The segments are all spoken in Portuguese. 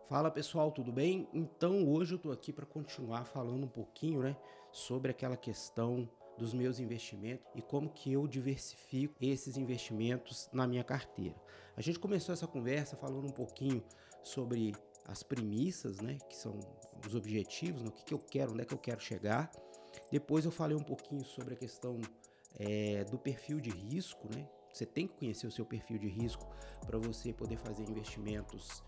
Fala pessoal, tudo bem? Então hoje eu tô aqui para continuar falando um pouquinho, sobre aquela questão dos meus investimentos e como que eu diversifico esses investimentos na minha carteira. A gente começou essa conversa falando um pouquinho sobre as premissas, que são os objetivos, no que eu quero, onde é que eu quero chegar. Depois eu falei um pouquinho sobre a questão do perfil de risco, né? Você tem que conhecer o seu perfil de risco para você poder fazer investimentos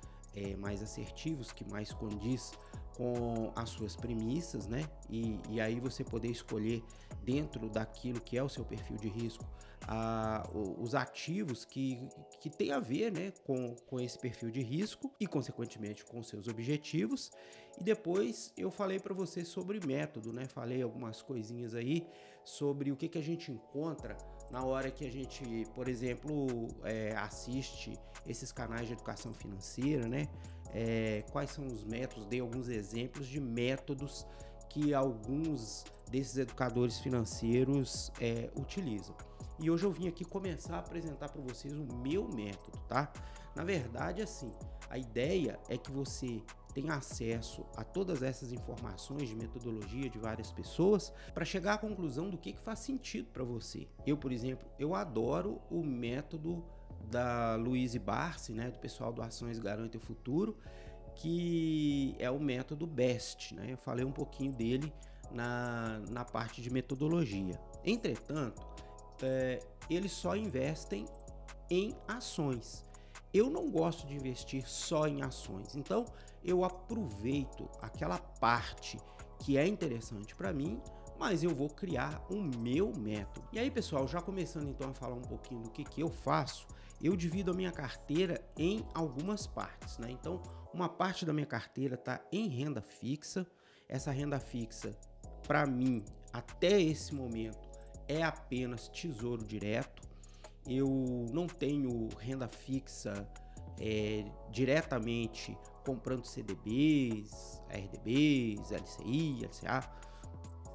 mais assertivos, que mais condiz com as suas premissas, né? E aí você poder escolher dentro daquilo que é o seu perfil de risco os ativos que tem a ver, né, com esse perfil de risco e, consequentemente, com seus objetivos. E depois eu falei para você sobre método, né? Falei algumas coisinhas aí sobre o que a gente encontra na hora que a gente, por exemplo, assiste esses canais de educação financeira, né? Quais são os métodos? Dei alguns exemplos de métodos que alguns desses educadores financeiros utilizam. E hoje eu vim aqui começar a apresentar para vocês o meu método, tá? Na verdade, assim, a ideia é que você tenha acesso a todas essas informações de metodologia de várias pessoas para chegar à conclusão do que faz sentido para você. Eu, por exemplo, eu adoro o método da Louise Barsi, né, do pessoal do Ações Garantem o Futuro, que é o método BEST, né? Eu falei um pouquinho dele na parte de metodologia. Entretanto, eles só investem em ações. Eu não gosto de investir só em ações, então eu aproveito aquela parte que é interessante para mim, mas eu vou criar o meu método. E aí, pessoal, já começando então a falar um pouquinho do que eu faço, eu divido a minha carteira em algumas partes, né? Então, uma parte da minha carteira está em renda fixa. Essa renda fixa, para mim, até esse momento, é apenas tesouro direto. Eu não tenho renda fixa diretamente comprando CDBs, RDBs, LCI, LCA.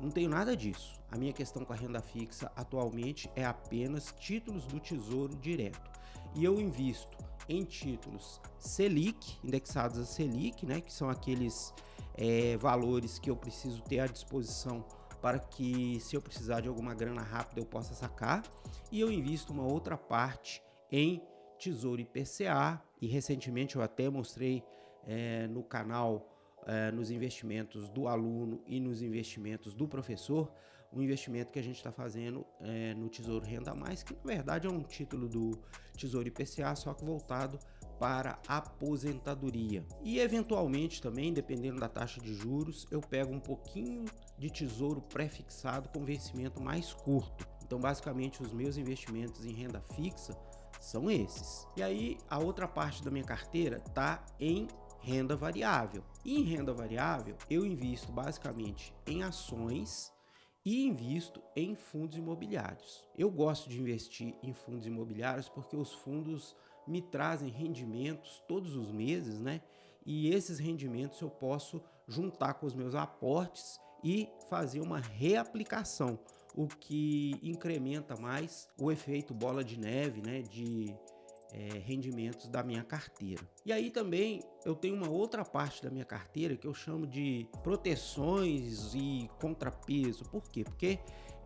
Não tenho nada disso. A minha questão com a renda fixa atualmente é apenas títulos do Tesouro Direto. E eu invisto em títulos Selic, indexados a Selic, né, que são aqueles valores que eu preciso ter à disposição para que, se eu precisar de alguma grana rápida, eu possa sacar. E eu invisto uma outra parte em Tesouro IPCA, e recentemente eu até mostrei no canal, nos investimentos do aluno e nos investimentos do professor, um investimento que a gente está fazendo no Tesouro Renda Mais, que na verdade é um título do Tesouro IPCA, só que voltado para aposentadoria. E eventualmente também, dependendo da taxa de juros, eu pego um pouquinho de tesouro pré-fixado com vencimento mais curto. Então, basicamente, os meus investimentos em renda fixa são esses. E aí, a outra parte da minha carteira está em renda variável. E em renda variável, eu invisto basicamente em ações e invisto em fundos imobiliários. Eu gosto de investir em fundos imobiliários porque os fundos me trazem rendimentos todos os meses, né? E esses rendimentos eu posso juntar com os meus aportes e fazer uma reaplicação, o que incrementa mais o efeito bola de neve, né? De rendimentos da minha carteira. E aí também eu tenho uma outra parte da minha carteira que eu chamo de proteções e contrapeso. Por quê? Porque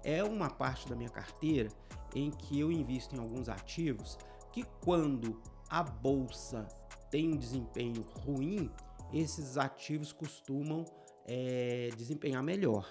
é uma parte da minha carteira em que eu invisto em alguns ativos que, quando a bolsa tem um desempenho ruim, esses ativos costumam desempenhar melhor.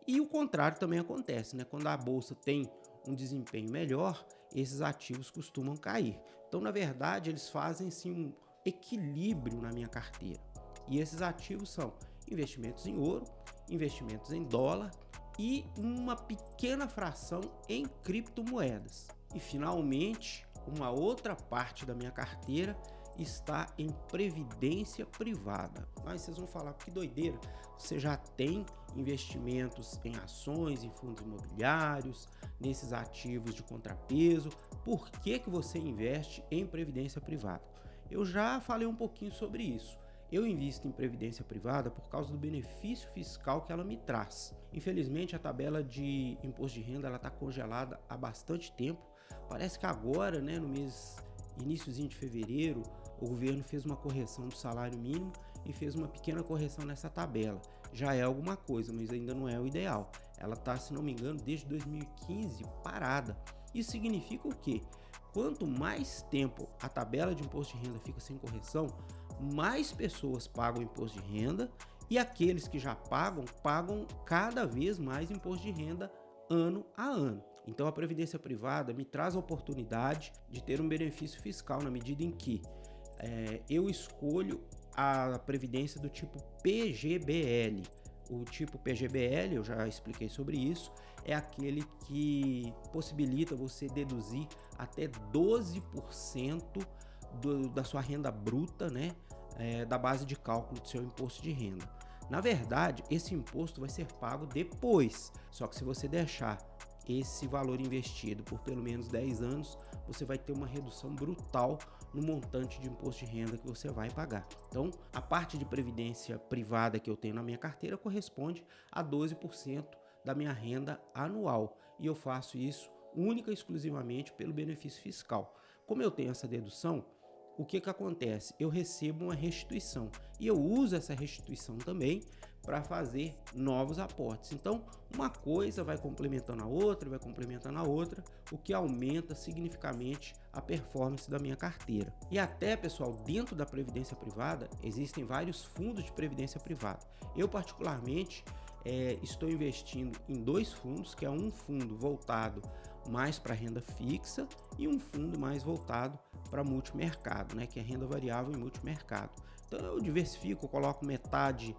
E o contrário também acontece, né? Quando a bolsa tem um desempenho melhor, esses ativos costumam cair. Então, na verdade, eles fazem sim um equilíbrio na minha carteira. E esses ativos são investimentos em ouro, investimentos em dólar e uma pequena fração em criptomoedas. E finalmente, uma outra parte da minha carteira está em previdência privada. Mas vocês vão falar, que doideira, você já tem investimentos em ações, em fundos imobiliários, nesses ativos de contrapeso, por que você investe em previdência privada? Eu já falei um pouquinho sobre isso. Eu invisto em previdência privada por causa do benefício fiscal que ela me traz. Infelizmente, a tabela de imposto de renda está congelada há bastante tempo. Parece que agora, né, no mês iniciozinho de fevereiro, o governo fez uma correção do salário mínimo e fez uma pequena correção nessa tabela. Já é alguma coisa, mas ainda não é o ideal. Ela está, se não me engano, desde 2015 parada. Isso significa o quê? Quanto mais tempo a tabela de imposto de renda fica sem correção, mais pessoas pagam imposto de renda e aqueles que já pagam cada vez mais imposto de renda ano a ano. Então a previdência privada me traz a oportunidade de ter um benefício fiscal na medida em que eu escolho a previdência do tipo PGBL. O tipo PGBL, eu já expliquei sobre isso, é aquele que possibilita você deduzir até 12% da sua renda bruta, né, da base de cálculo do seu imposto de renda. Na verdade, esse imposto vai ser pago depois, só que se você deixar esse valor investido por pelo menos 10 anos, você vai ter uma redução brutal no montante de imposto de renda que você vai pagar. Então, a parte de previdência privada que eu tenho na minha carteira corresponde a 12% da minha renda anual, e eu faço isso única e exclusivamente pelo benefício fiscal. Como eu tenho essa dedução, o que acontece? Eu recebo uma restituição e eu uso essa restituição também para fazer novos aportes. Então, uma coisa vai complementando a outra, o que aumenta significativamente a performance da minha carteira. E até, pessoal, dentro da previdência privada, existem vários fundos de previdência privada. Eu, particularmente, estou investindo em 2 fundos, que é um fundo voltado mais para renda fixa e um fundo mais voltado para multimercado, né, que é renda variável e multimercado. Então eu diversifico, eu coloco metade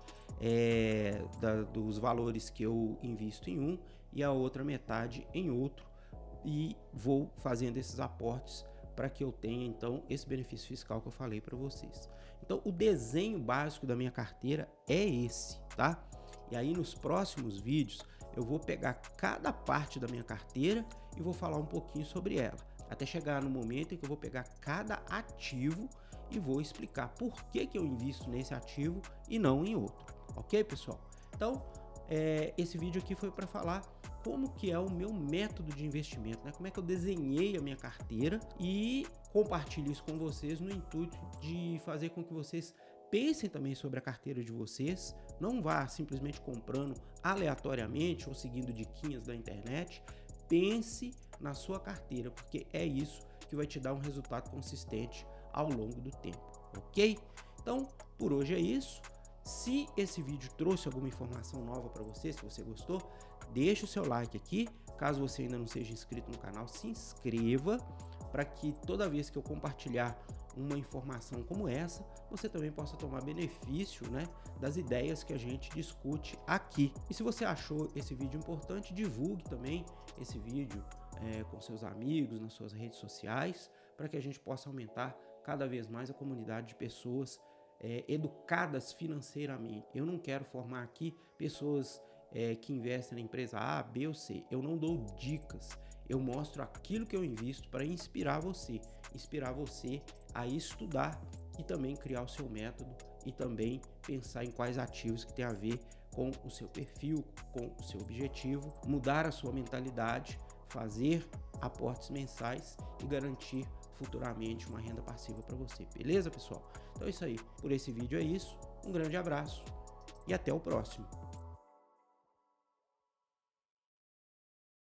dos valores que eu invisto em um e a outra metade em outro e vou fazendo esses aportes para que eu tenha então esse benefício fiscal que eu falei para vocês. Então o desenho básico da minha carteira é esse, tá? E aí nos próximos vídeos eu vou pegar cada parte da minha carteira e vou falar um pouquinho sobre ela, até chegar no momento em que eu vou pegar cada ativo e vou explicar por que eu invisto nesse ativo e não em outro, ok, pessoal? Então, esse vídeo aqui foi para falar como que é o meu método de investimento, né? Como é que eu desenhei a minha carteira e compartilho isso com vocês no intuito de fazer com que vocês pensem também sobre a carteira de vocês, não vá simplesmente comprando aleatoriamente ou seguindo diquinhas da internet. Pense na sua carteira, porque é isso que vai te dar um resultado consistente ao longo do tempo, ok? Então, por hoje é isso. Se esse vídeo trouxe alguma informação nova para você, se você gostou, deixa o seu like aqui. Caso você ainda não seja inscrito no canal, se inscreva para que toda vez que eu compartilhar uma informação como essa, você também possa tomar benefício, né, das ideias que a gente discute aqui. E se você achou esse vídeo importante, divulgue também esse vídeo com seus amigos, nas suas redes sociais, para que a gente possa aumentar cada vez mais a comunidade de pessoas educadas financeiramente. Eu não quero formar aqui pessoas que investem na empresa A, B ou C. Eu não dou dicas, eu mostro aquilo que eu invisto para inspirar você a estudar e também criar o seu método e também pensar em quais ativos que tem a ver com o seu perfil, com o seu objetivo, mudar a sua mentalidade, fazer aportes mensais e garantir futuramente uma renda passiva para você, beleza, pessoal? Então é isso aí, por esse vídeo é isso, um grande abraço e até o próximo.